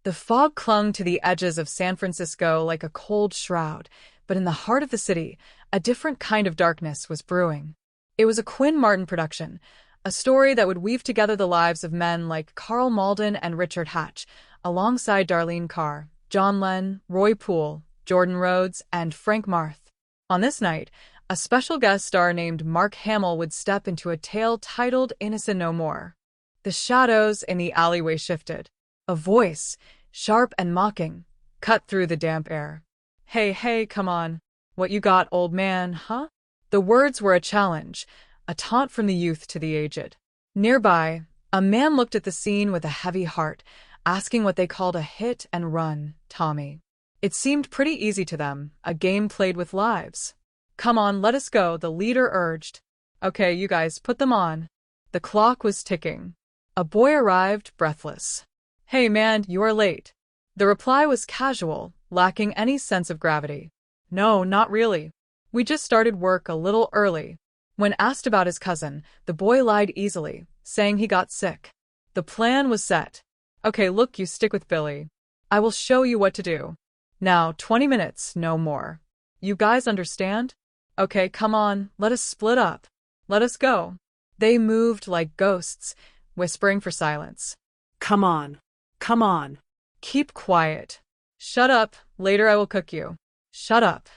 The fog clung to the edges of San Francisco like a cold shroud, but in the heart of the city, a different kind of darkness was brewing. It was a Quinn Martin production, a story that would weave together the lives of men like Carl Malden and Richard Hatch, alongside Darlene Carr, John Lenn, Roy Poole, Jordan Rhodes, and Frank Marth. On this night, a special guest star named Mark Hamill would step into a tale titled Innocent No More. The shadows in the alleyway shifted. A voice, sharp and mocking, cut through the damp air. "Hey, hey, come on. What you got, old man, huh?" The words were a challenge, a taunt from the youth to the aged. Nearby, a man looked at the scene with a heavy heart, asking what they called a hit and run, Tommy. It seemed pretty easy to them, a game played with lives. "Come on, let us go," the leader urged. "Okay, you guys, put them on." The clock was ticking. A boy arrived, breathless. "Hey man, you are late." The reply was casual, lacking any sense of gravity. "No, not really. We just started work a little early." When asked about his cousin, the boy lied easily, saying he got sick. The plan was set. "Okay, look, you stick with Billy. I will show you what to do. Now, 20 minutes, no more. You guys understand? Okay, come on, let us split up. Let us go." They moved like ghosts, whispering for silence. "Come on. Come on." "Keep quiet." "Shut up, later I will cook you." "Shut up."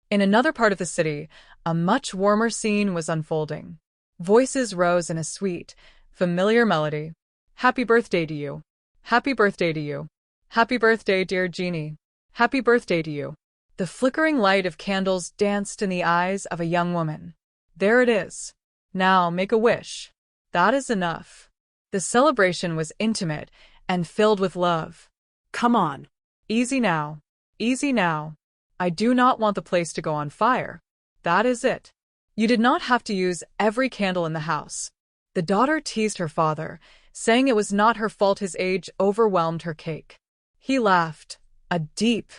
In another part of the city, a much warmer scene was unfolding. Voices rose in a sweet, familiar melody. "Happy birthday to you. Happy birthday to you. Happy birthday, dear Jeannie. Happy birthday to you." The flickering light of candles danced in the eyes of a young woman. "There it is. Now make a wish." "That is enough." The celebration was intimate and filled with love. "Come on." "Easy now. Easy now. I do not want the place to go on fire." "That is it. You did not have to use every candle in the house." The daughter teased her father, saying it was not her fault his age overwhelmed her cake. He laughed, a deep,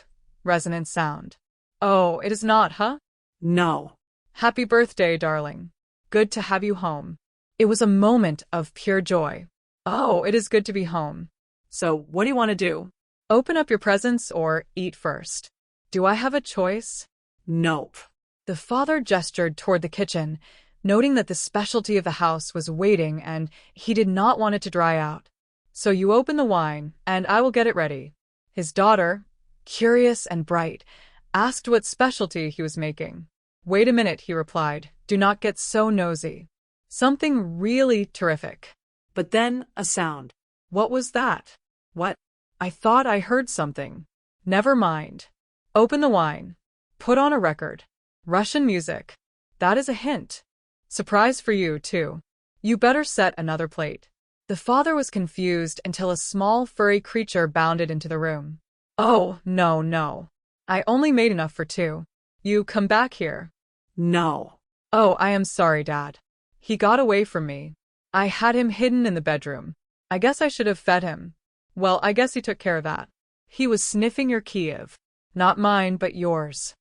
resonant sound. "Oh, it is not, huh?" "No." "Happy birthday, darling. Good to have you home." It was a moment of pure joy. "Oh, it is good to be home. So, what do you want to do?" Open up your presents or eat first." "Do I have a choice?" "Nope." The father gestured toward the kitchen, noting that the specialty of the house was waiting and he did not want it to dry out. "So you open the wine, and I will get it ready." His daughter, curious and bright, asked what specialty he was making. "Wait a minute," he replied. "Do not get so nosy. Something really terrific." But then, a sound. "What was that?" "What?" "I thought I heard something." "Never mind. Open the wine. Put on a record. Russian music. That is a hint. Surprise for you, too. You better set another plate." The father was confused until a small furry creature bounded into the room. "Oh, no, no. I only made enough for two. You come back here." "No." "Oh, I am sorry, Dad. He got away from me. I had him hidden in the bedroom. I guess I should have fed him. Well, I guess he took care of that. He was sniffing your Kiev. Not mine, but yours."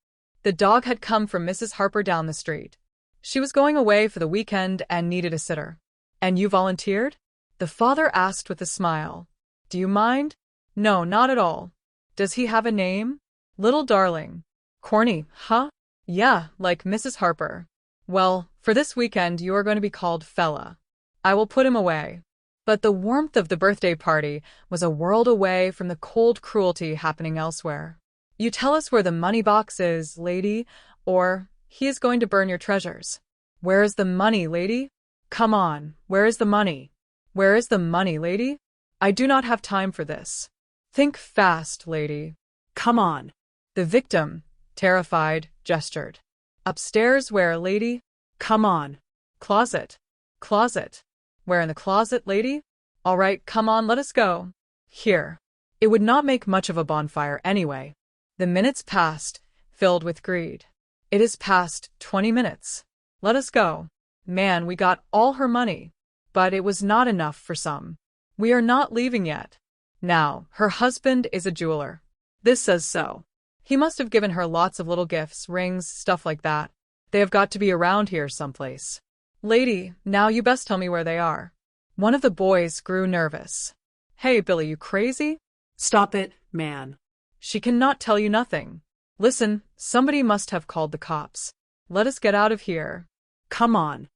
The dog had come from Mrs. Harper down the street. She was going away for the weekend and needed a sitter. "And you volunteered?" The father asked with a smile. "Do you mind?" "No, not at all." "Does he have a name?" "Little Darling." "Corny, huh?" "Yeah, like Mrs. Harper." "Well, for this weekend you are going to be called Fella. I will put him away." But the warmth of the birthday party was a world away from the cold cruelty happening elsewhere. "You tell us where the money box is, lady, or he is going to burn your treasures." "Where is the money, lady?" "Come on, where is the money?" "Where is the money, lady?" "I do not have time for this." "Think fast, lady." "Come on." The victim, terrified, gestured. "Upstairs where, lady?" "Come on." "Closet." "Closet. Where in the closet, lady?" "All right, come on, let us go." "Here." It would not make much of a bonfire anyway. The minutes passed, filled with greed. "It is past 20 minutes. Let us go." "Man, we got all her money." But it was not enough for some. "We are not leaving yet." "Now, her husband is a jeweler. This says so. He must have given her lots of little gifts, rings, stuff like that. They have got to be around here someplace." "Lady, now you best tell me where they are." One of the boys grew nervous. "Hey, Billy, you crazy? Stop it, man. She cannot tell you nothing. Listen, somebody must have called the cops. Let us get out of here. Come on.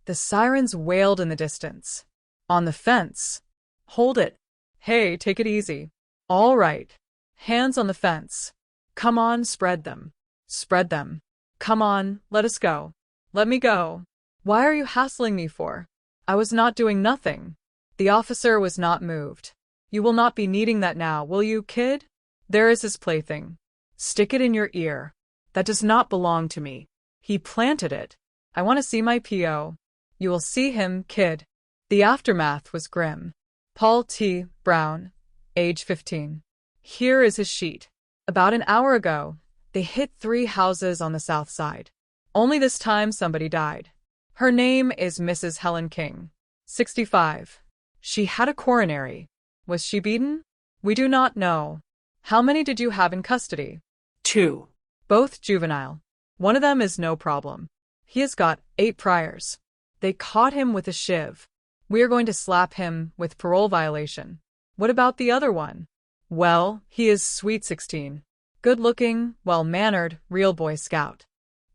The sirens wailed in the distance. On the fence. Hold it. Hey, take it easy. All right. Hands on the fence. Come on, spread them. Spread them. Come on, let us go. Let me go. Why are you hassling me for? I was not doing nothing. The officer was not moved. You will not be needing that now, will you, kid? There is his plaything. Stick it in your ear. That does not belong to me. He planted it. I want to see my P.O. You will see him, kid. The aftermath was grim. Paul T. Brown, age 15. Here is his sheet. About an hour ago, they hit 3 houses on the south side. Only this time somebody died. Her name is Mrs. Helen King, 65. She had a coronary. Was she beaten? We do not know. How many did you have in custody? 2. Both juvenile. One of them is no problem. He has got 8 priors. They caught him with a shiv. We are going to slap him with parole violation. What about the other one? Well, he is sweet 16. Good-looking, well-mannered, real Boy Scout.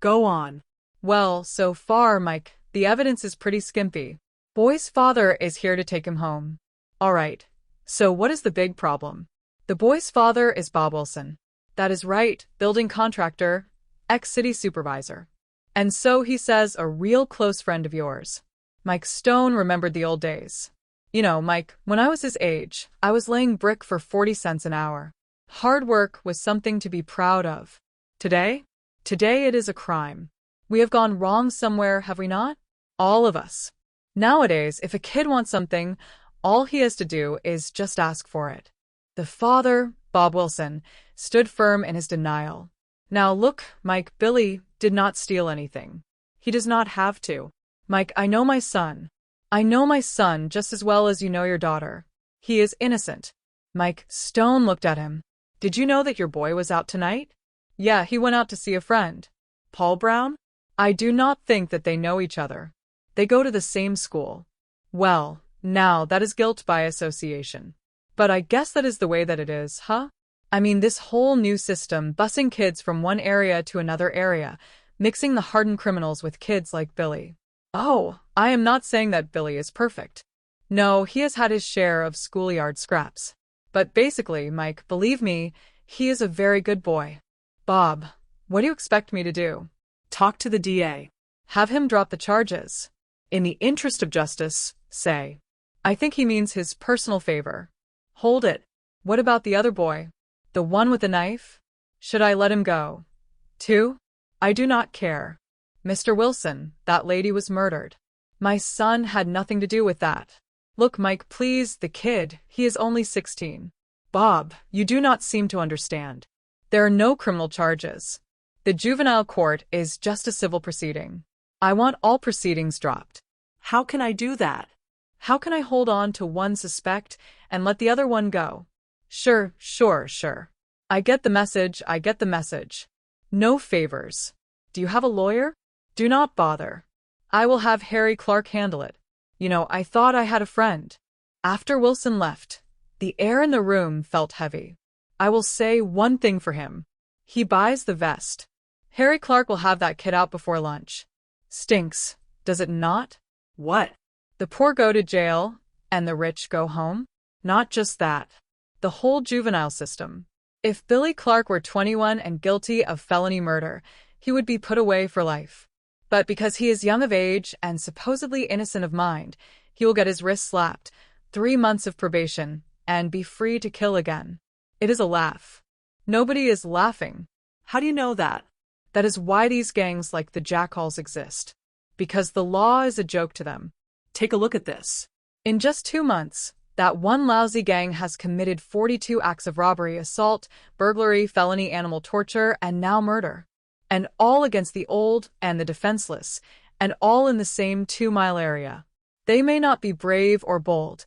Go on. Well, so far, Mike, the evidence is pretty skimpy. Boy's father is here to take him home. All right. So what is the big problem? The boy's father is Bob Wilson. That is right, building contractor, ex-city supervisor. And so he says a real close friend of yours. Mike Stone remembered the old days. You know, Mike, when I was his age, I was laying brick for 40 cents an hour. Hard work was something to be proud of. Today? Today it is a crime. We have gone wrong somewhere, have we not? All of us. Nowadays, if a kid wants something, all he has to do is just ask for it. The father, Bob Wilson, stood firm in his denial. Now look, Mike, Billy did not steal anything. He does not have to. Mike, I know my son. I know my son just as well as you know your daughter. He is innocent. Mike Stone looked at him. Did you know that your boy was out tonight? Yeah, he went out to see a friend. Paul Brown? I do not think that they know each other. They go to the same school. Well, now that is guilt by association. But I guess that is the way that it is, huh? I mean, this whole new system, busing kids from one area to another area, mixing the hardened criminals with kids like Billy. Oh, I am not saying that Billy is perfect. No, he has had his share of schoolyard scraps. But basically, Mike, believe me, he is a very good boy. Bob, what do you expect me to do? Talk to the DA. Have him drop the charges. In the interest of justice, say. I think he means his personal favor. Hold it. What about the other boy? The one with the knife? Should I let him go? Too? I do not care. Mr. Wilson, that lady was murdered. My son had nothing to do with that. Look, Mike, please, the kid, he is only 16. Bob, you do not seem to understand. There are no criminal charges. The juvenile court is just a civil proceeding. I want all proceedings dropped. How can I do that? How can I hold on to one suspect and let the other one go? Sure. I get the message. No favors. Do you have a lawyer? Do not bother. I will have Harry Clark handle it. You know, I thought I had a friend. After Wilson left, the air in the room felt heavy. I will say one thing for him. He buys the vest. Harry Clark will have that kid out before lunch. Stinks, does it not? What? The poor go to jail, and the rich go home? Not just that. The whole juvenile system. If Billy Clark were 21 and guilty of felony murder, he would be put away for life. But because he is young of age and supposedly innocent of mind, he will get his wrist slapped, 3 months of probation, and be free to kill again. It is a laugh. Nobody is laughing. How do you know that? That is why these gangs like the Jackals exist. Because the law is a joke to them. Take a look at this. In just 2 months, that one lousy gang has committed 42 acts of robbery, assault, burglary, felony animal torture, and now murder. And all against the old and the defenseless, and all in the same 2-mile area. They may not be brave or bold,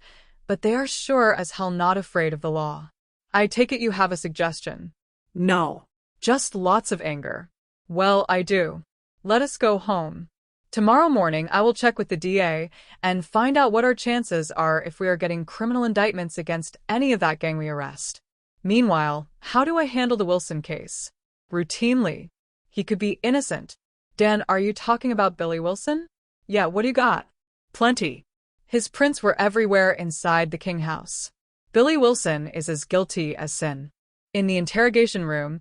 but they are sure as hell not afraid of the law. I take it you have a suggestion. No. Just lots of anger. Well, I do. Let us go home. Tomorrow morning I will check with the DA and find out what our chances are if we are getting criminal indictments against any of that gang we arrest. Meanwhile, how do I handle the Wilson case? Routinely. He could be innocent. Dan, are you talking about Billy Wilson? Yeah, what do you got? Plenty. His prints were everywhere inside the King house. Billy Wilson is as guilty as sin. In the interrogation room,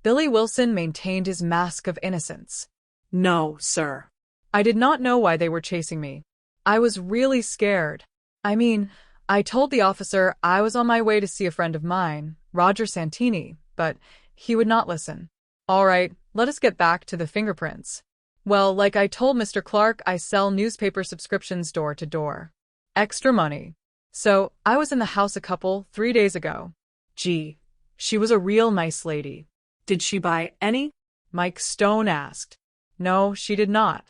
Billy Wilson maintained his mask of innocence. No, sir. I did not know why they were chasing me. I was really scared. I mean, I told the officer I was on my way to see a friend of mine, Roger Santini, but he would not listen. All right, let us get back to the fingerprints. Well, like I told Mr. Clark, I sell newspaper subscriptions door to door. Extra money. So, I was in the house 3 days ago. Gee, she was a real nice lady. Did she buy any? Mike Stone asked. No, she did not.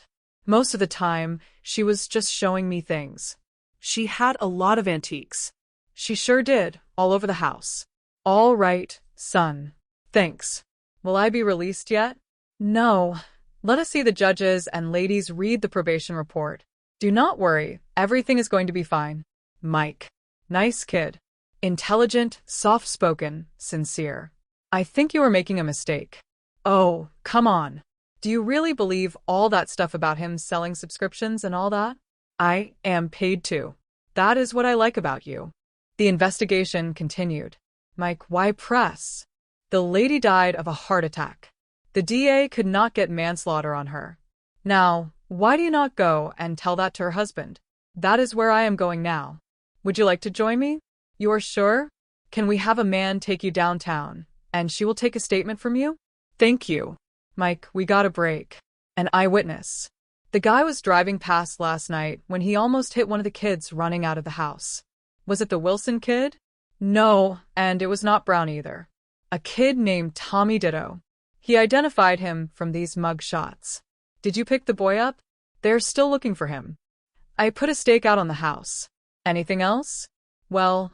Most of the time, she was just showing me things. She had a lot of antiques. She sure did, all over the house. All right, son. Thanks. Will I be released yet? No. Let us see the judges and ladies read the probation report. Do not worry, everything is going to be fine. Mike. Nice kid. Intelligent, soft-spoken, sincere. I think you are making a mistake. Oh, come on. Do you really believe all that stuff about him selling subscriptions and all that? I am paid to. That is what I like about you. The investigation continued. Mike, why press? The lady died of a heart attack. The DA could not get manslaughter on her. Now, why do you not go and tell that to her husband? That is where I am going now. Would you like to join me? You are sure? Can we have a man take you downtown, and she will take a statement from you? Thank you. Mike, we got a break. An eyewitness. The guy was driving past last night when he almost hit one of the kids running out of the house. Was it the Wilson kid? No, and it was not Brown either. A kid named Tommy Ditto. He identified him from these mug shots. Did you pick the boy up? They're still looking for him. I put a stake out on the house. Anything else? Well,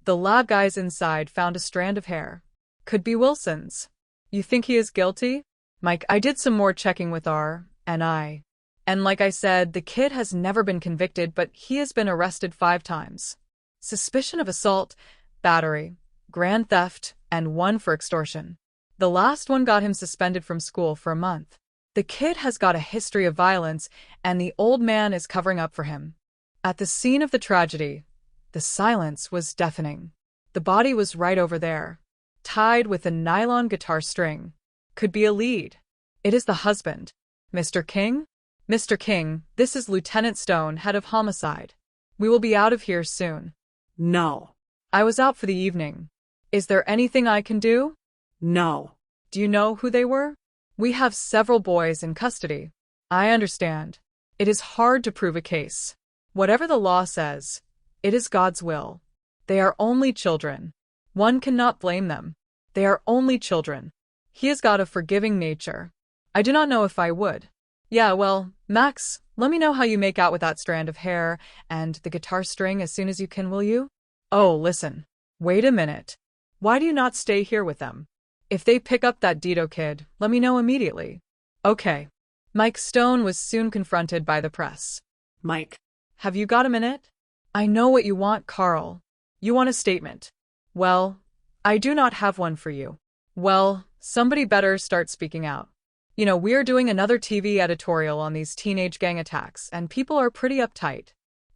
the lab guys inside found a strand of hair. Could be Wilson's. You think he is guilty? Mike, I did some more checking with R&I. And like I said, the kid has never been convicted, but he has been arrested 5 times. Suspicion of assault, battery, grand theft, and 1 for extortion. The last one got him suspended from school for a month. The kid has got a history of violence, and the old man is covering up for him. At the scene of the tragedy, the silence was deafening. The body was right over there, tied with a nylon guitar string. Could be a lead. It is the husband. Mr. King? Mr. King, this is Lieutenant Stone, head of homicide. We will be out of here soon. No. I was out for the evening. Is there anything I can do? No. Do you know who they were? We have several boys in custody. I understand. It is hard to prove a case. Whatever the law says, it is God's will. They are only children. One cannot blame them. They are only children. He has got a forgiving nature. I do not know if I would. Yeah, well, Max, let me know how you make out with that strand of hair and the guitar string as soon as you can, will you? Oh, listen. Wait a minute. Why do you not stay here with them? If they pick up that Ditto kid, let me know immediately. Okay. Mike Stone was soon confronted by the press. Mike. Have you got a minute? I know what you want, Carl. You want a statement. Well, I do not have one for you. Well, somebody better start speaking out. You know, we're doing another TV editorial on these teenage gang attacks, and people are pretty uptight.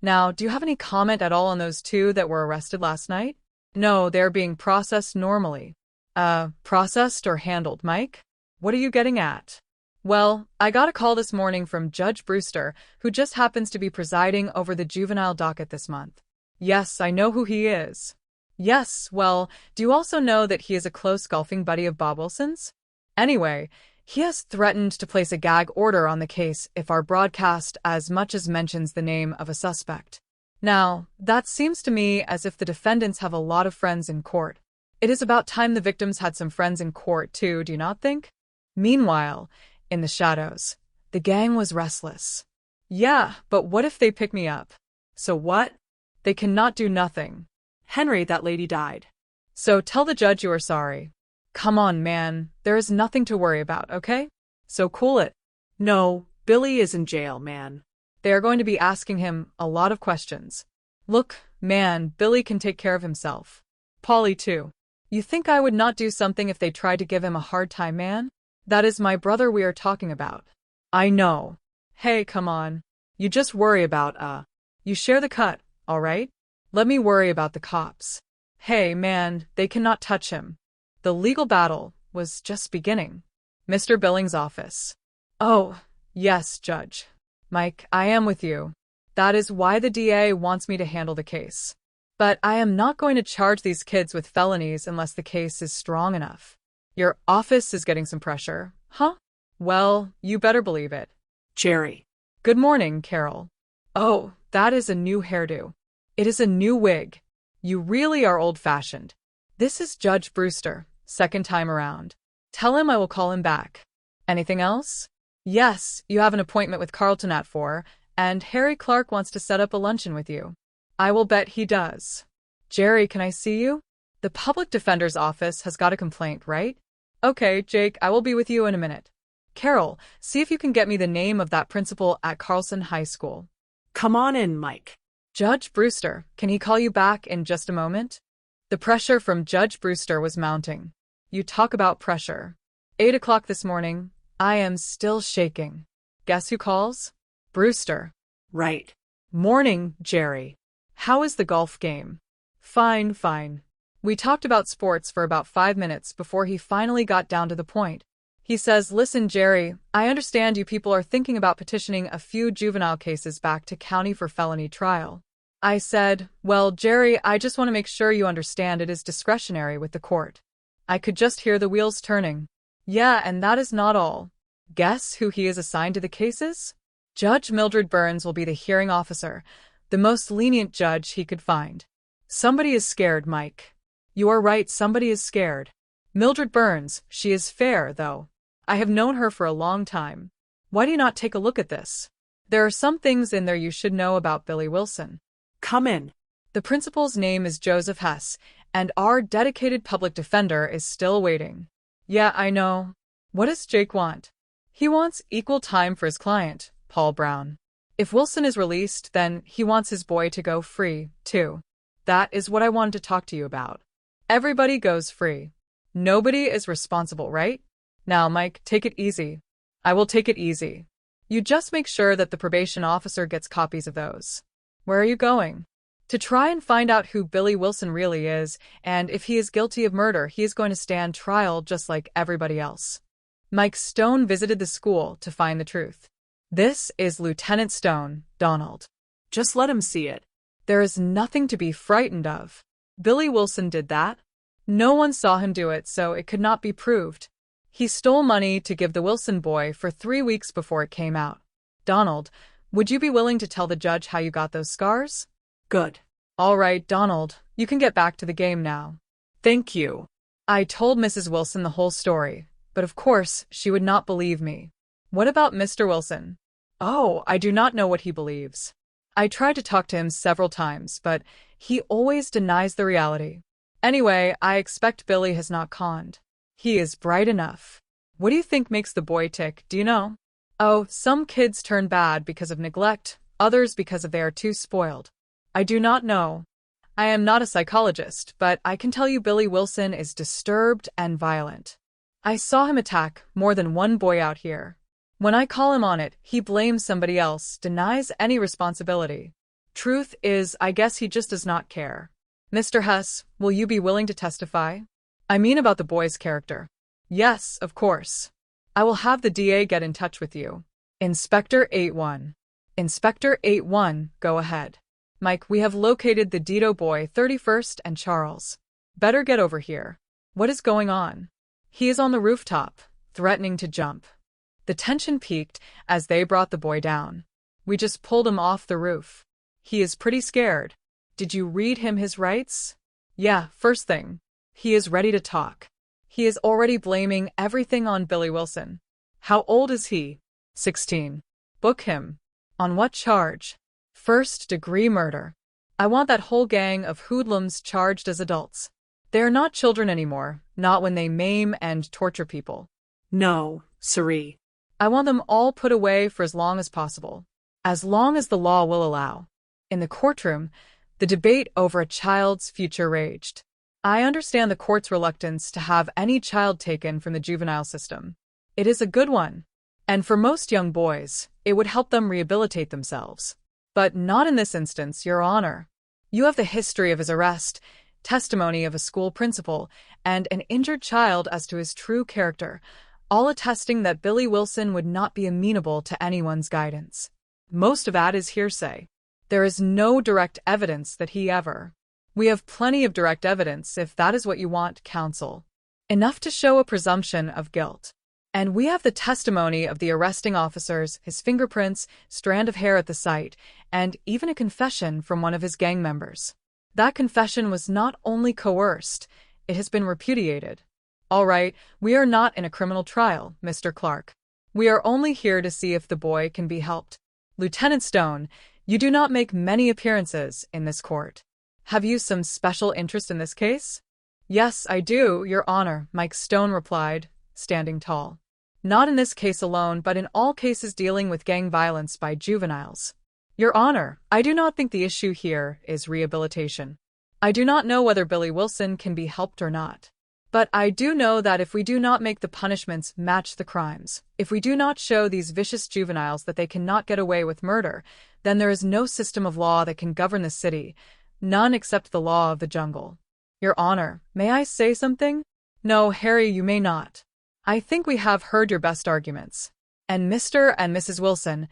Now, do you have any comment at all on those 2 that were arrested last night? No, they're being processed normally. Processed or handled, Mike? What are you getting at? Well, I got a call this morning from Judge Brewster, who just happens to be presiding over the juvenile docket this month. Yes, I know who he is. Yes, well, do you also know that he is a close golfing buddy of Bob Wilson's? Anyway, he has threatened to place a gag order on the case if our broadcast as much as mentions the name of a suspect. Now, that seems to me as if the defendants have a lot of friends in court. It is about time the victims had some friends in court too, do you not think? Meanwhile, in the shadows, the gang was restless. Yeah, but what if they pick me up? So what? They cannot do nothing. Henry, that lady died. So tell the judge you are sorry. Come on, man, there is nothing to worry about, okay? So cool it. No, Billy is in jail, man. They are going to be asking him a lot of questions. Look, man, Billy can take care of himself. Polly too. You think I would not do something if they tried to give him a hard time, man? That is my brother we are talking about. I know. Hey, come on. You just worry about, you share the cut, all right? Let me worry about the cops. Hey, man, they cannot touch him. The legal battle was just beginning. Mr. Billings' office. Oh, yes, Judge. Mike, I am with you. That is why the DA wants me to handle the case. But I am not going to charge these kids with felonies unless the case is strong enough. Your office is getting some pressure, huh? Well, you better believe it. Jerry. Good morning, Carol. Oh, that is a new hairdo. It is a new wig. You really are old-fashioned. This is Judge Brewster, second time around. Tell him I will call him back. Anything else? Yes, you have an appointment with Carlton at 4, and Harry Clark wants to set up a luncheon with you. I will bet he does. Jerry, can I see you? The public defender's office has got a complaint, right? Okay, Jake, I will be with you in a minute. Carol, see if you can get me the name of that principal at Carlson High School. Come on in, Mike. Judge Brewster, can he call you back in just a moment? The pressure from Judge Brewster was mounting. You talk about pressure. 8 o'clock this morning. I am still shaking. Guess who calls? Brewster. Right. Morning, Jerry. How is the golf game? Fine, fine. We talked about sports for about 5 minutes before he finally got down to the point. He says, listen, Jerry, I understand you people are thinking about petitioning a few juvenile cases back to county for felony trial. I said, well, Jerry, I just want to make sure you understand it is discretionary with the court. I could just hear the wheels turning. Yeah, and that is not all. Guess who he is assigned to the cases? Judge Mildred Burns will be the hearing officer, the most lenient judge he could find. Somebody is scared, Mike. You are right, somebody is scared. Mildred Burns, she is fair, though. I have known her for a long time. Why do you not take a look at this? There are some things in there you should know about Billy Wilson. Come in. The principal's name is Joseph Hess, and our dedicated public defender is still waiting. Yeah, I know. What does Jake want? He wants equal time for his client, Paul Brown. If Wilson is released, then he wants his boy to go free, too. That is what I wanted to talk to you about. Everybody goes free. Nobody is responsible, right? Now, Mike, take it easy. I will take it easy. You just make sure that the probation officer gets copies of those. Where are you going? To try and find out who Billy Wilson really is, and if he is guilty of murder, he is going to stand trial just like everybody else. Mike Stone visited the school to find the truth. This is Lieutenant Stone, Donald. Just let him see it. There is nothing to be frightened of. Billy Wilson did that. No one saw him do it, so it could not be proved. He stole money to give the Wilson boy for 3 weeks before it came out. Donald, would you be willing to tell the judge how you got those scars? Good. All right, Donald, you can get back to the game now. Thank you. I told Mrs. Wilson the whole story, but of course she would not believe me. What about Mr. Wilson? Oh, I do not know what he believes. I tried to talk to him several times, but he always denies the reality. Anyway, I expect Billy has not conned. He is bright enough. What do you think makes the boy tick, do you know? Oh, some kids turn bad because of neglect, others because they are too spoiled. I do not know. I am not a psychologist, but I can tell you Billy Wilson is disturbed and violent. I saw him attack more than one boy out here. When I call him on it, he blames somebody else, denies any responsibility. Truth is, I guess he just does not care. Mr. Hess, will you be willing to testify? I mean about the boy's character. Yes, of course. I will have the DA get in touch with you. Inspector 8-1. Inspector 8-1, go ahead. Mike, we have located the Dito boy 31st and Charles. Better get over here. What is going on? He is on the rooftop, threatening to jump. The tension peaked as they brought the boy down. We just pulled him off the roof. He is pretty scared. Did you read him his rights? Yeah, first thing. He is ready to talk. He is already blaming everything on Billy Wilson. How old is he? 16. Book him. On what charge? First-degree murder. I want that whole gang of hoodlums charged as adults. They are not children anymore, not when they maim and torture people. No, siree. I want them all put away for as long as possible, as long as the law will allow. In the courtroom, the debate over a child's future raged. I understand the court's reluctance to have any child taken from the juvenile system. It is a good one. And for most young boys, it would help them rehabilitate themselves. But not in this instance, Your Honor. You have the history of his arrest, testimony of a school principal, and an injured child as to his true character, all attesting that Billy Wilson would not be amenable to anyone's guidance. Most of that is hearsay. There is no direct evidence that he ever. We have plenty of direct evidence if that is what you want, counsel. Enough to show a presumption of guilt. And we have the testimony of the arresting officers, his fingerprints, strand of hair at the site, and even a confession from one of his gang members. That confession was not only coerced, it has been repudiated. All right, we are not in a criminal trial, Mr. Clark. We are only here to see if the boy can be helped. Lieutenant Stone, you do not make many appearances in this court. Have you some special interest in this case? Yes, I do, Your Honor, Mike Stone replied, standing tall. Not in this case alone, but in all cases dealing with gang violence by juveniles. Your Honor, I do not think the issue here is rehabilitation. I do not know whether Billy Wilson can be helped or not. But I do know that if we do not make the punishments match the crimes, if we do not show these vicious juveniles that they cannot get away with murder, then there is no system of law that can govern the city, none except the law of the jungle. Your Honor, may I say something? No, Harry, you may not. I think we have heard your best arguments. And Mr. and Mrs. Wilson,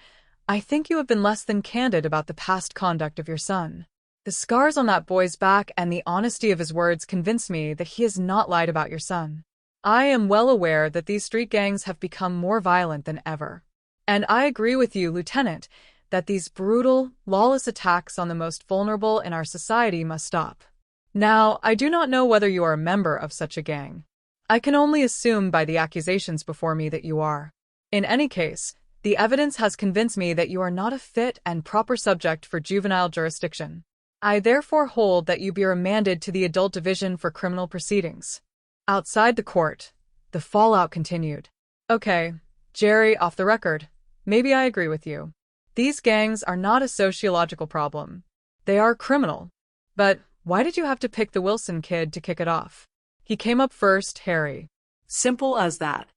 I think you have been less than candid about the past conduct of your son. The scars on that boy's back and the honesty of his words convince me that he has not lied about your son. I am well aware that these street gangs have become more violent than ever. And I agree with you, Lieutenant, that these brutal, lawless attacks on the most vulnerable in our society must stop. Now, I do not know whether you are a member of such a gang. I can only assume by the accusations before me that you are. In any case, the evidence has convinced me that you are not a fit and proper subject for juvenile jurisdiction. I therefore hold that you be remanded to the Adult Division for criminal proceedings. Outside the court, the fallout continued. Okay, Jerry, off the record, maybe I agree with you. These gangs are not a sociological problem. They are criminal. But why did you have to pick the Wilson kid to kick it off? He came up first, Harry. Simple as that.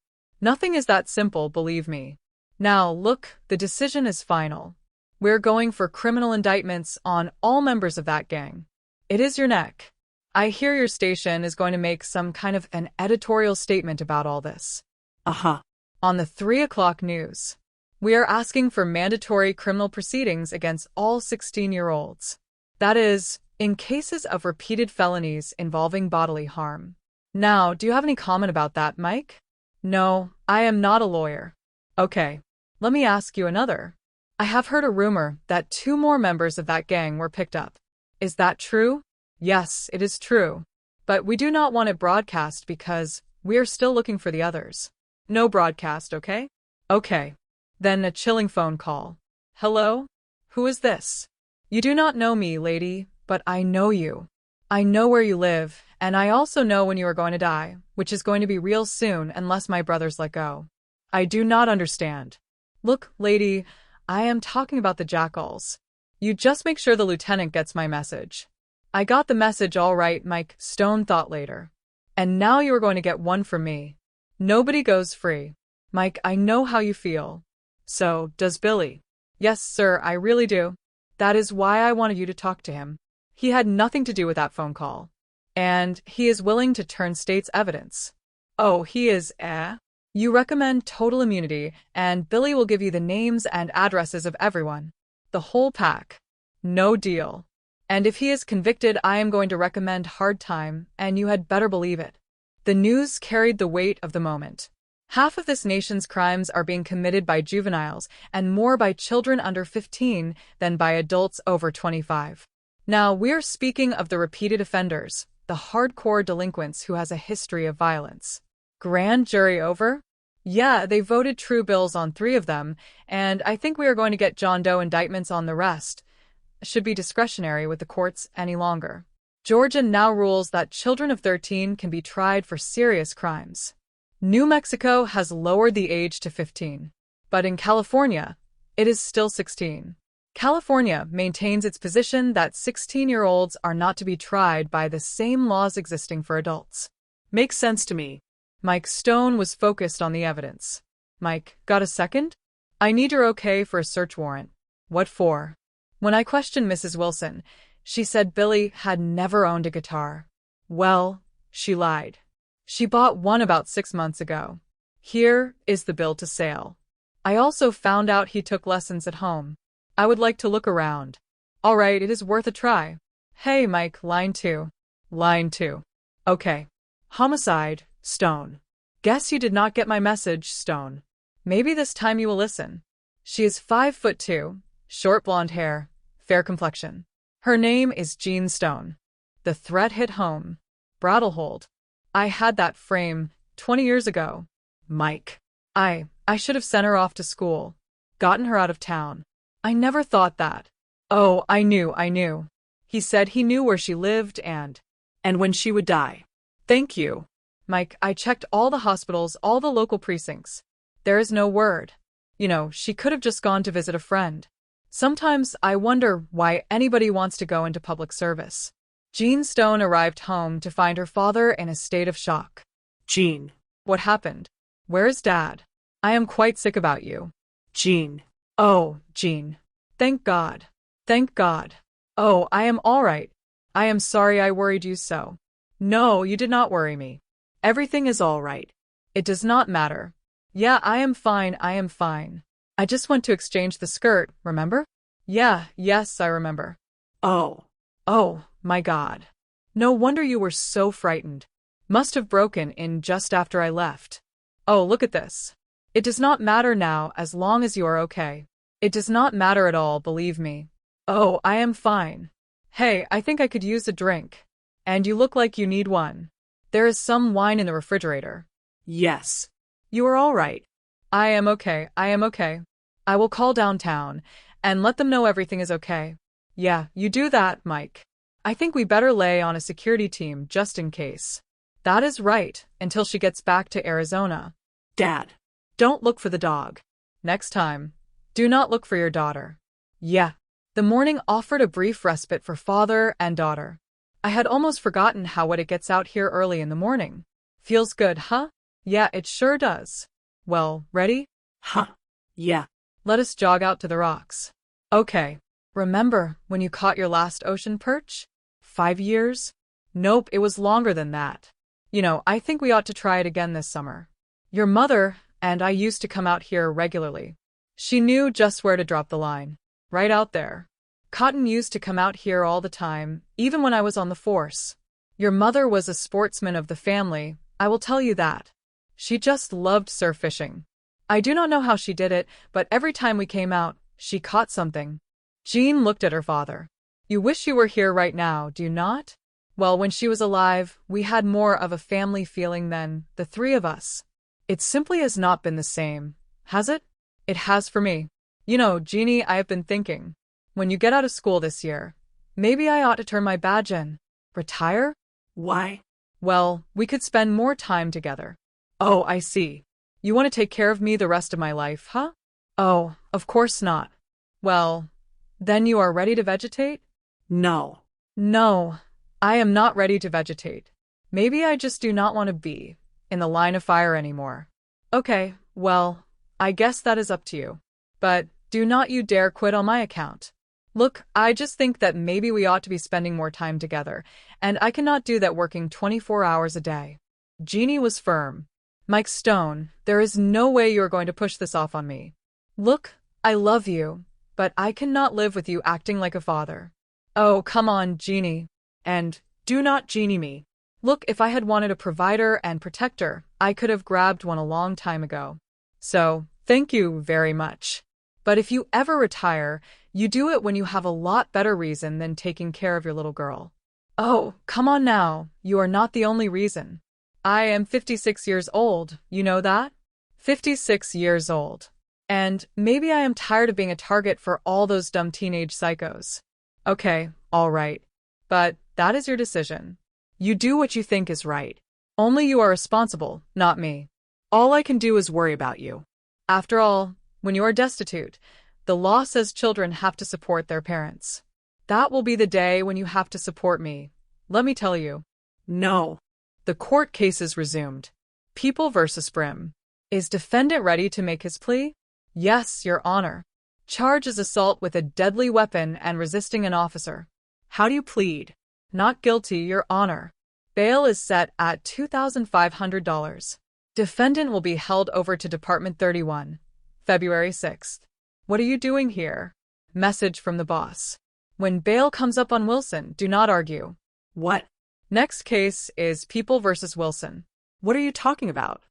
Nothing is that simple, believe me. Now, look, the decision is final. We're going for criminal indictments on all members of that gang. It is your neck. I hear your station is going to make some kind of an editorial statement about all this. Uh-huh. On the 3 o'clock news. We are asking for mandatory criminal proceedings against all 16-year-olds. That is, in cases of repeated felonies involving bodily harm. Now, do you have any comment about that, Mike? No, I am not a lawyer. Okay, let me ask you another. I have heard a rumor that 2 more members of that gang were picked up. Is that true? Yes, it is true. But we do not want it broadcast because we are still looking for the others. No broadcast, okay? Okay. Then a chilling phone call. Hello? Who is this? You do not know me, lady, but I know you. I know where you live, and I also know when you are going to die, which is going to be real soon unless my brothers let go. I do not understand. Look, lady, I am talking about the jackals. You just make sure the lieutenant gets my message. I got the message all right, Mike, Stone thought later. And now you are going to get one from me. Nobody goes free. Mike, I know how you feel. So, does Billy? Yes, sir, I really do. That is why I wanted you to talk to him. He had nothing to do with that phone call. And he is willing to turn state's evidence. Oh, he is, eh? You recommend total immunity, and Billy will give you the names and addresses of everyone. The whole pack. No deal. And if he is convicted, I am going to recommend hard time, and you had better believe it. The news carried the weight of the moment. Half of this nation's crimes are being committed by juveniles, and more by children under 15 than by adults over 25. Now, we're speaking of the repeated offenders, the hardcore delinquents who has a history of violence. Grand jury over? Yeah, they voted true bills on 3 of them, and I think we are going to get John Doe indictments on the rest. Should be discretionary with the courts any longer. Georgia now rules that children of 13 can be tried for serious crimes. New Mexico has lowered the age to 15. But in California, it is still 16. California maintains its position that 16-year-olds are not to be tried by the same laws existing for adults. Makes sense to me. Mike Stone was focused on the evidence. Mike, got a second? I need your okay for a search warrant. What for? When I questioned Mrs. Wilson, she said Billy had never owned a guitar. Well, she lied. She bought one about 6 months ago. Here is the bill to sale. I also found out he took lessons at home. I would like to look around. All right, it is worth a try. Hey, Mike, line 2. Line 2. Okay. Homicide, Stone. Guess you did not get my message, Stone. Maybe this time you will listen. She is 5'2", short blonde hair, fair complexion. Her name is Jean Stone. The threat hit home. Brattlehold. I had that frame 20 years ago. Mike. I should have sent her off to school. Gotten her out of town. I never thought that. Oh, I knew. He said he knew where she lived and when she would die. Thank you. Mike, I checked all the hospitals, all the local precincts. There is no word. She could have just gone to visit a friend. Sometimes I wonder why anybody wants to go into public service. Jean Stone arrived home to find her father in a state of shock. Jean. What happened? Where's Dad? I am quite sick about you. Jean. Oh, Jean. Thank God. Thank God. Oh, I am all right. I am sorry I worried you so. No, you did not worry me. Everything is all right. It does not matter. Yeah, I am fine. I just went to exchange the skirt, remember? Yes, I remember. Oh, my God. No wonder you were so frightened. Must have broken in just after I left. Oh, look at this. It does not matter now as long as you are okay. It does not matter at all, believe me. Oh, I am fine. Hey, I think I could use a drink. And you look like you need one. There is some wine in the refrigerator. Yes. You are all right. I am okay. I will call downtown and let them know everything is okay. Yeah, you do that, Mike. I think we better lay on a security team just in case. That is right, until she gets back to Arizona. Dad. Don't look for the dog. Next time, do not look for your daughter. Yeah. The morning offered a brief respite for father and daughter. I had almost forgotten how it gets out here early in the morning. Feels good, huh? Yeah, it sure does. Well, ready? Huh. Yeah. Let us jog out to the rocks. Okay. Remember when you caught your last ocean perch? 5 years? Nope, it was longer than that. I think we ought to try it again this summer. Your mother and I used to come out here regularly. She knew just where to drop the line. Right out there. Cotton used to come out here all the time, even when I was on the force. Your mother was a sportsman of the family, I will tell you that. She just loved surf fishing. I do not know how she did it, but every time we came out, she caught something. Jean looked at her father. You wish you were here right now, do you not? Well, when she was alive, we had more of a family feeling than the three of us. It simply has not been the same, has it? It has for me. Jeannie, I have been thinking. When you get out of school this year, maybe I ought to turn my badge in. Retire? Why? Well, we could spend more time together. Oh, I see. You want to take care of me the rest of my life, huh? Oh, of course not. Well, then you are ready to vegetate? No. No, I am not ready to vegetate. Maybe I just do not want to be in the line of fire anymore. Okay, well, I guess that is up to you. But do not you dare quit on my account. Look, I just think that maybe we ought to be spending more time together, and I cannot do that working 24 hours a day. Jeannie was firm. Mike Stone, there is no way you are going to push this off on me. Look, I love you, but I cannot live with you acting like a father. Oh, come on, Jeannie. And do not Jeannie me. Look, if I had wanted a provider and protector, I could have grabbed one a long time ago. So, thank you very much. But if you ever retire, you do it when you have a lot better reason than taking care of your little girl. Oh, come on now, you are not the only reason. I am 56 years old, you know that? 56 years old. And maybe I am tired of being a target for all those dumb teenage psychos. Okay, all right. But that is your decision. You do what you think is right. Only you are responsible, not me. All I can do is worry about you. After all, when you are destitute, The law says children have to support their parents. That will be the day when you have to support me. Let me tell you. No. The court case is resumed. People versus Brim. Is defendant ready to make his plea? Yes, Your Honor. Charge is assault with a deadly weapon and resisting an officer. How do you plead? Not guilty, Your Honor. Bail is set at $2,500. Defendant will be held over to Department 31, February 6th. What are you doing here? Message from the boss. When bail comes up on Wilson, do not argue. What? Next case is People versus Wilson. What are you talking about?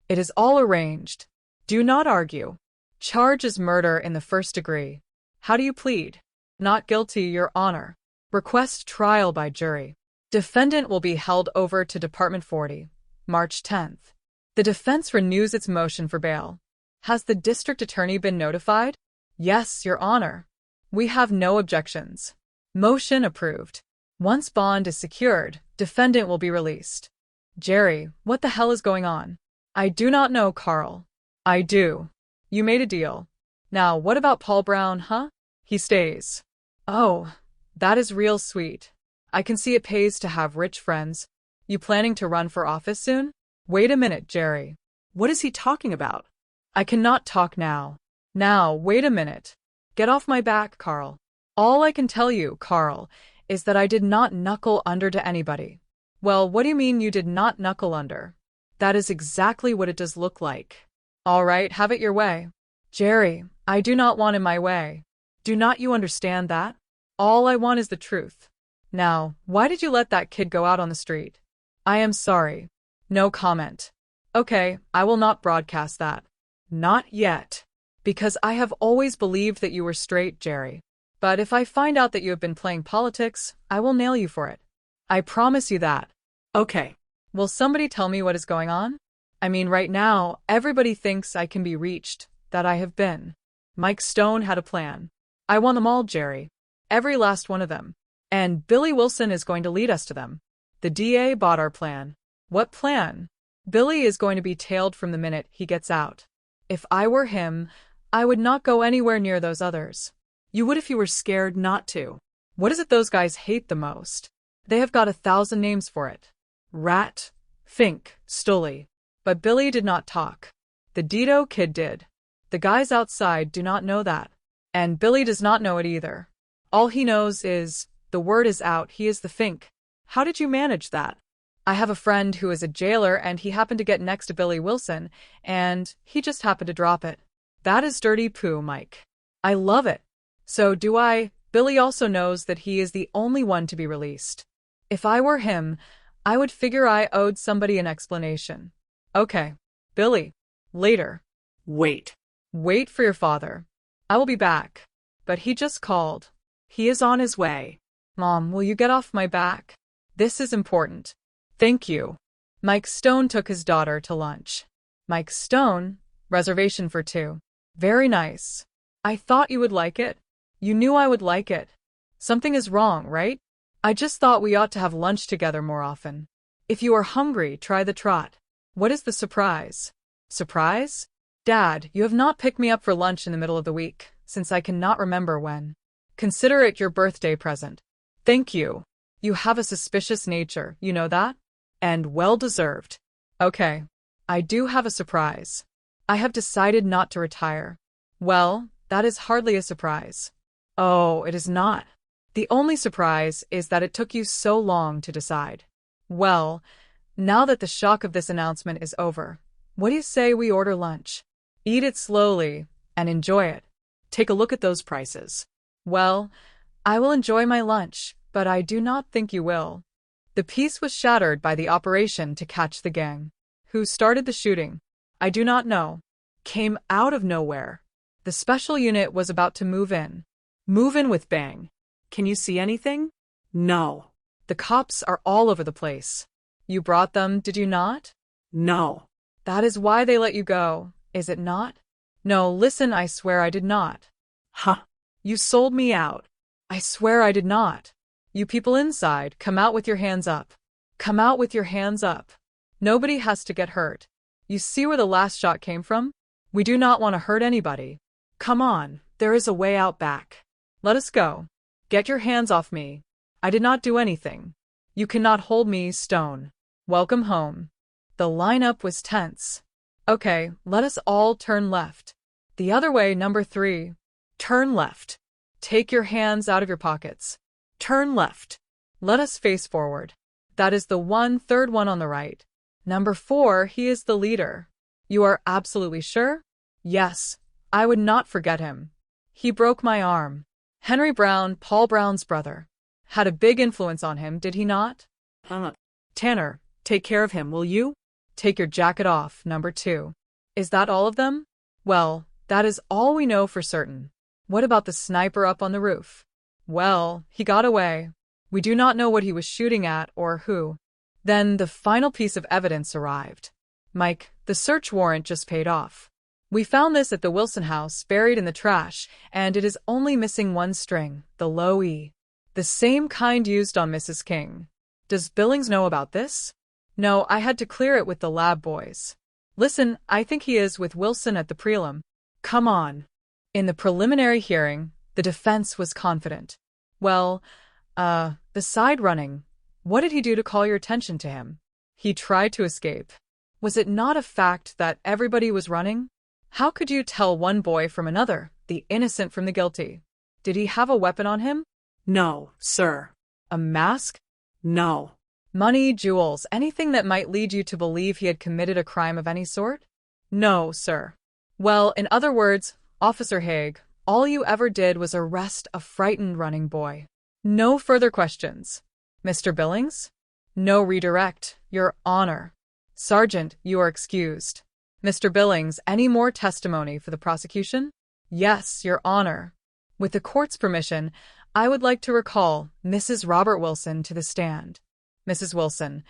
It is all arranged. Do not argue. Charge is murder in the first degree. How do you plead? Not guilty, Your Honor. Request trial by jury. Defendant will be held over to Department 40, March 10th. The defense renews its motion for bail. Has the district attorney been notified? Yes, Your Honor. We have no objections. Motion approved. Once bond is secured, defendant will be released. Jerry, what the hell is going on? I do not know, Carl. I do. You made a deal. Now, what about Paul Brown, huh? He stays. Oh, that is real sweet. I can see it pays to have rich friends. You planning to run for office soon? Wait a minute, Jerry. What is he talking about? I cannot talk now. Now, wait a minute. Get off my back, Carl. All I can tell you, Carl, is that I did not knuckle under to anybody. Well, what do you mean you did not knuckle under? That is exactly what it does look like. All right, have it your way. Jerry, I do not want in my way. Do not you understand that? All I want is the truth. Now, why did you let that kid go out on the street? I am sorry. No comment. Okay, I will not broadcast that. Not yet. Because I have always believed that you were straight, Jerry. But if I find out that you have been playing politics, I will nail you for it. I promise you that. Okay. Will somebody tell me what is going on? I mean, right now, everybody thinks I can be reached, that I have been. Mike Stone had a plan. I won them all, Jerry. Every last one of them. And Billy Wilson is going to lead us to them. The DA bought our plan. What plan? Billy is going to be tailed from the minute he gets out. If I were him, I would not go anywhere near those others. You would if you were scared not to. What is it those guys hate the most? They have got 1,000 names for it. Rat, Fink, Stully. But Billy did not talk. The Dito kid did. The guys outside do not know that. And Billy does not know it either. All he knows is, the word is out, he is the Fink. How did you manage that? I have a friend who is a jailer and he happened to get next to Billy Wilson, and he just happened to drop it. That is dirty poo, Mike. I love it. So do I. Billy also knows that he is the only one to be released. If I were him, I would figure I owed somebody an explanation. Okay. Billy. Later. Wait. Wait for your father. I will be back. But he just called. He is on his way. Mom, will you get off my back? This is important. Thank you. Mike Stone took his daughter to lunch. Mike Stone, reservation for 2. Very nice. I thought you would like it. You knew I would like it. Something is wrong, right? I just thought we ought to have lunch together more often. If you are hungry, try the trot. What is the surprise? Surprise? Dad, you have not picked me up for lunch in the middle of the week, since I cannot remember when. Consider it your birthday present. Thank you. You have a suspicious nature, you know that? And well-deserved. Okay. I do have a surprise. I have decided not to retire. Well, that is hardly a surprise. Oh, it is not. The only surprise is that it took you so long to decide. Well, now that the shock of this announcement is over, what do you say we order lunch? Eat it slowly and enjoy it. Take a look at those prices. Well, I will enjoy my lunch, but I do not think you will. The peace was shattered by the operation to catch the gang. Who started the shooting? I do not know. Came out of nowhere. The special unit was about to move in. Move in with bang. Can you see anything? No. The cops are all over the place. You brought them, did you not? No. That is why they let you go, is it not? No, listen, I swear I did not. Huh? You sold me out. I swear I did not. You people inside, come out with your hands up. Come out with your hands up. Nobody has to get hurt. You see where the last shot came from? We do not want to hurt anybody. Come on, There is a way out back. Let us go. Get your hands off me. I did not do anything. You cannot hold me, Stone. Welcome home. The lineup was tense. Okay, let us all turn left. The other way, number 3. Turn left. Take your hands out of your pockets. Turn left. Let us face forward. That is the third one on the right. Number 4, he is the leader. You are absolutely sure? Yes, I would not forget him. He broke my arm. Henry Brown, Paul Brown's brother. Had a big influence on him, did he not? Tanner, take care of him, will you? Take your jacket off, number 2. Is that all of them? Well, that is all we know for certain. What about the sniper up on the roof? Well, he got away. We do not know what he was shooting at or who. Then the final piece of evidence arrived. Mike, the search warrant just paid off. We found this at the Wilson house, buried in the trash, and it is only missing one string, the low E. The same kind used on Mrs. King. Does Billings know about this? No, I had to clear it with the lab boys. Listen, I think he is with Wilson at the prelim. Come on. In the preliminary hearing, the defense was confident. Well, the side running. What did he do to call your attention to him? He tried to escape. Was it not a fact that everybody was running? How could you tell one boy from another, the innocent from the guilty? Did he have a weapon on him? No, sir. A mask? No. Money, jewels, anything that might lead you to believe he had committed a crime of any sort? No, sir. Well, in other words, Officer Haig, all you ever did was arrest a frightened running boy. No further questions. Mr. Billings? No redirect, Your Honor. Sergeant, you are excused. Mr. Billings, any more testimony for the prosecution? Yes, Your Honor. With the court's permission, I would like to recall Mrs. Robert Wilson to the stand. Mrs. Wilson,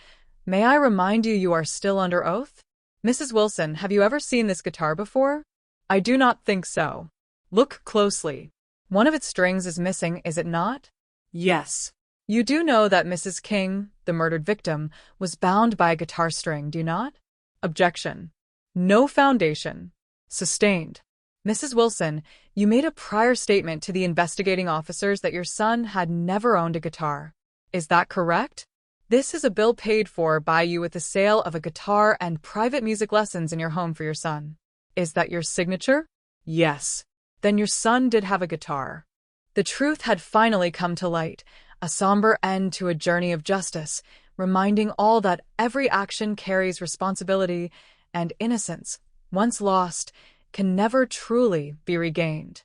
may I remind you are still under oath? Mrs. Wilson, have you ever seen this guitar before? I do not think so. Look closely. One of its strings is missing, is it not? Yes. You do know that Mrs. King, the murdered victim, was bound by a guitar string, do you not? Objection. No foundation. Sustained. Mrs. Wilson, you made a prior statement to the investigating officers that your son had never owned a guitar. Is that correct? This is a bill paid for by you with the sale of a guitar and private music lessons in your home for your son. Is that your signature? Yes. Then your son did have a guitar. The truth had finally come to light, a somber end to a journey of justice, reminding all that every action carries responsibility, and innocence, once lost, can never truly be regained.